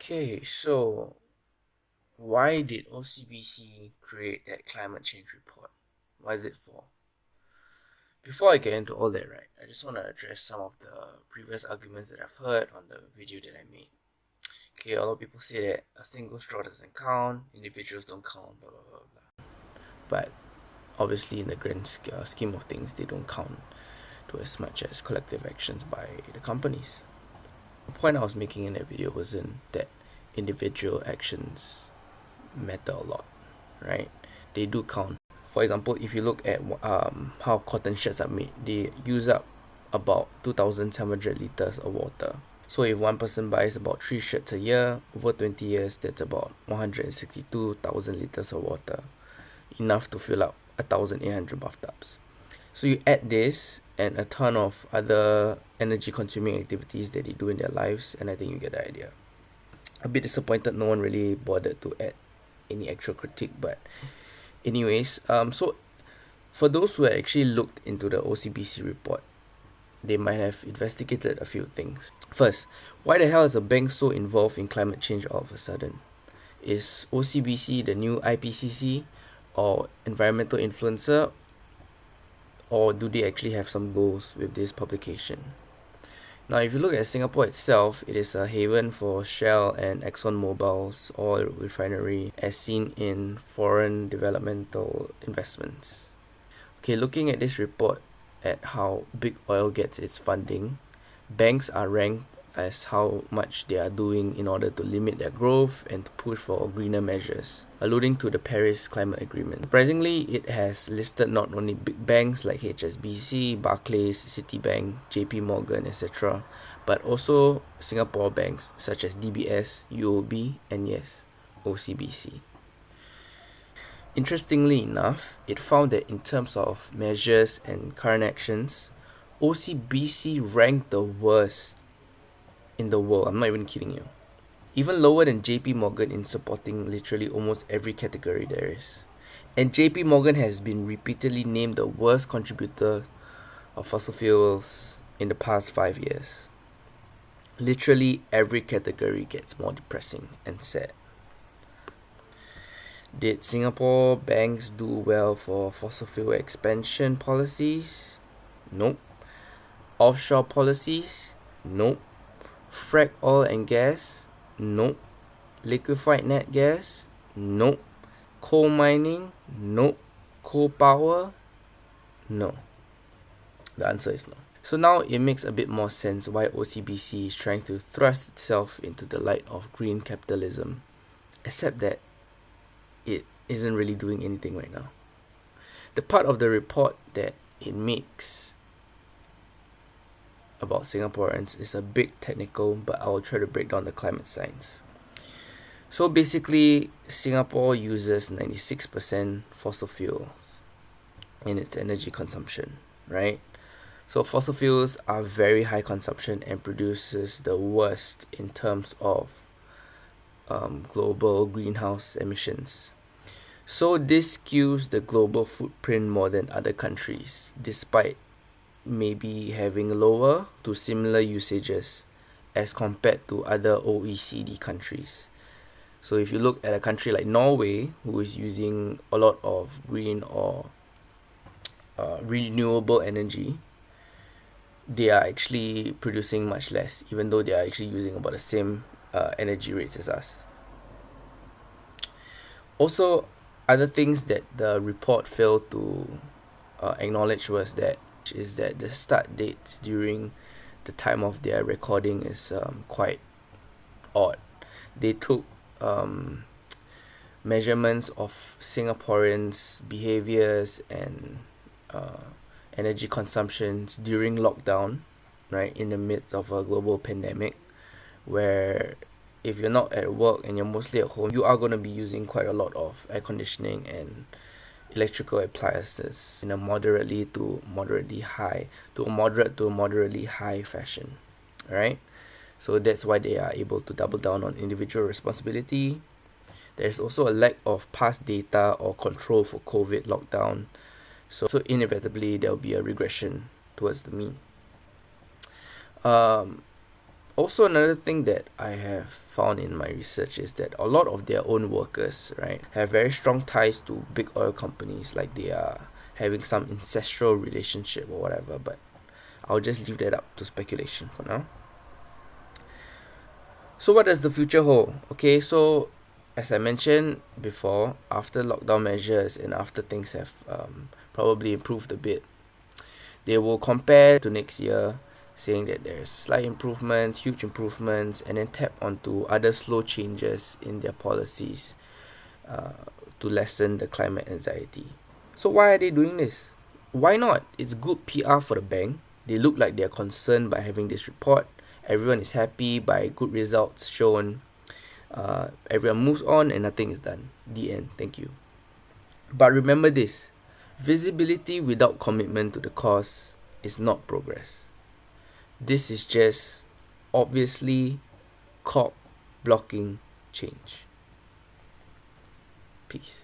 Okay, so why did OCBC create that climate change report? What is it for? Before I get into all that, right, I just want to address some of the previous arguments that I've heard on the video that I made. Okay, a lot of people say that a single straw doesn't count, individuals don't count, blah blah blah blah. But obviously, in the grand scheme of things, they don't count to as much as collective actions by the companies. The point I was making in that video wasn't that individual actions matter a lot, right? They do count. For example, if you look at how cotton shirts are made, they use up about 2,700 liters of water. So if one person buys about 3 shirts a year, over 20 years, that's about 162,000 liters of water, enough to fill up 1,800 bathtubs. So you add this and a ton of other energy consuming activities that they do in their lives, and I think you get the idea. A bit disappointed no one really bothered to add any actual critique, but anyways, so for those who had actually looked into the OCBC report, they might have investigated a few things. First, why the hell is a bank so involved in climate change all of a sudden? Is OCBC the new IPCC or environmental influencer, or do they actually have some goals with this publication? Now, if you look at Singapore itself, it is a haven for Shell and ExxonMobil's oil refinery, as seen in foreign developmental investments. Okay, looking at this report at how big oil gets its funding, banks are ranked as how much they are doing in order to limit their growth and to push for greener measures, alluding to the Paris Climate Agreement. Surprisingly, it has listed not only big banks like HSBC, Barclays, Citibank, JP Morgan, etc., but also Singapore banks such as DBS, UOB, and yes, OCBC. Interestingly enough, it found that in terms of measures and current actions, OCBC ranked the worst in the world. I'm not even kidding you. Even lower than JP Morgan in supporting literally almost every category there is. And JP Morgan has been repeatedly named the worst contributor of fossil fuels in the past 5 years. Literally every category gets more depressing and sad. Did Singapore banks do well for fossil fuel expansion policies? Nope. Offshore policies? Nope. Frack oil and gas? Nope. Liquefied nat gas? Nope. Coal mining? Nope. Coal power? No. The answer is no. So now it makes a bit more sense why OCBC is trying to thrust itself into the light of green capitalism, except that it isn't really doing anything right now. The part of the report that it makes about Singaporeans is a bit technical, but I will try to break down the climate science. So basically, Singapore uses 96% fossil fuels in its energy consumption, right? So fossil fuels are very high consumption and produces the worst in terms of global greenhouse emissions. So this skews the global footprint more than other countries, despite maybe having lower to similar usages as compared to other OECD countries. So if you look at a country like Norway, who is using a lot of green or renewable energy, they are actually producing much less, even though they are actually using about the same energy rates as us. Also, other things that the report failed to acknowledge was that the start dates during the time of their recording is quite odd. They took measurements of Singaporeans' behaviors and energy consumptions during lockdown, right, in the midst of a global pandemic, where if you're not at work and you're mostly at home, you are going to be using quite a lot of air conditioning and electrical appliances in a moderate to moderately high fashion, right? So that's why they are able to double down on individual responsibility. There's also a lack of past data or control for COVID lockdown, so inevitably there will be a regression towards the mean. Also, another thing that I have found in my research is that a lot of their own workers, right, have very strong ties to big oil companies, like they are having some ancestral relationship or whatever, but I'll just leave that up to speculation for now. So what does the future hold? Okay, so as I mentioned before, after lockdown measures and after things have probably improved a bit, they will compare to next year, saying that there's slight improvements, huge improvements, and then tap onto other slow changes in their policies uh, to lessen the climate anxiety. So why are they doing this? Why not? It's good PR for the bank. They look like they're concerned by having this report. Everyone is happy by good results shown. Everyone moves on and nothing is done. The end. Thank you. But remember this: visibility without commitment to the cause is not progress. This is just obviously cop blocking change. Peace.